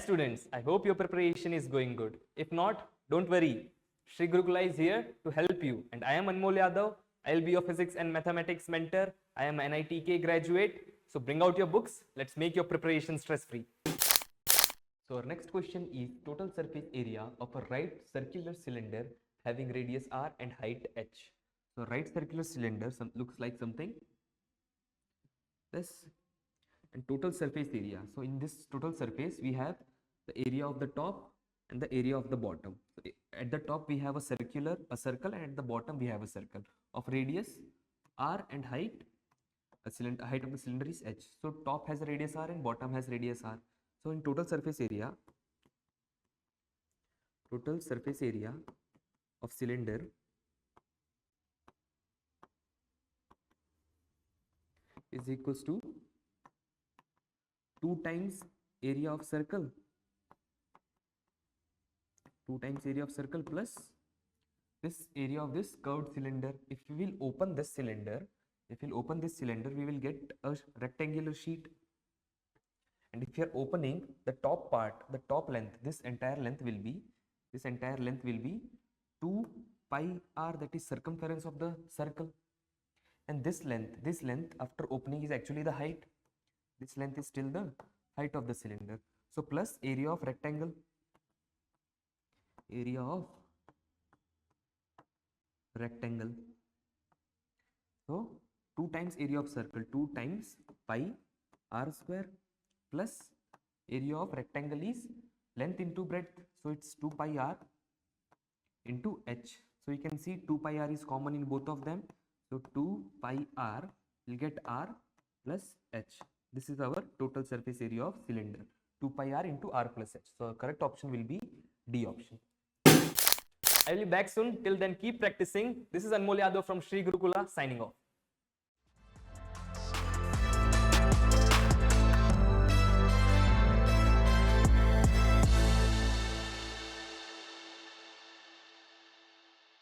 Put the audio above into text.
students, I hope your preparation is going good. If not, don't worry. Sri Gurukula is here to help you. And I am Anmol Yadav. I will be your physics and mathematics mentor. I am an NEET graduate. So bring out your books. Let's make your preparation stress-free. So our next question is total surface area of a right circular cylinder having radius r and height h. So right circular cylinder looks like something this, and total surface area. So in this total surface we have the area of the top and the area of the bottom. So at the top we have a circle, and at the bottom we have a circle of radius r and height. Height of the cylinder is h. So top has a radius r and bottom has radius r. So in total surface area of cylinder is equals to 2 times area of circle, plus this area of this curved cylinder. If we will open this cylinder, we will get a rectangular sheet. And if you are opening the top part, the top length, this entire length will be 2 pi r, that is circumference of the circle. And this length after opening is actually the height. This length is still the height of the cylinder. So plus area of rectangle, So 2 times area of circle, 2 times pi r square, plus area of rectangle is length into breadth. So it's 2 pi r into h. So you can see 2 pi r is common in both of them. So 2 pi r will get r plus h. This is our total surface area of cylinder, 2 pi r into r plus h. So correct option will be D option. I will be back soon. Till then, keep practicing. This is Anmol Yadav from Sri Gurukula signing off.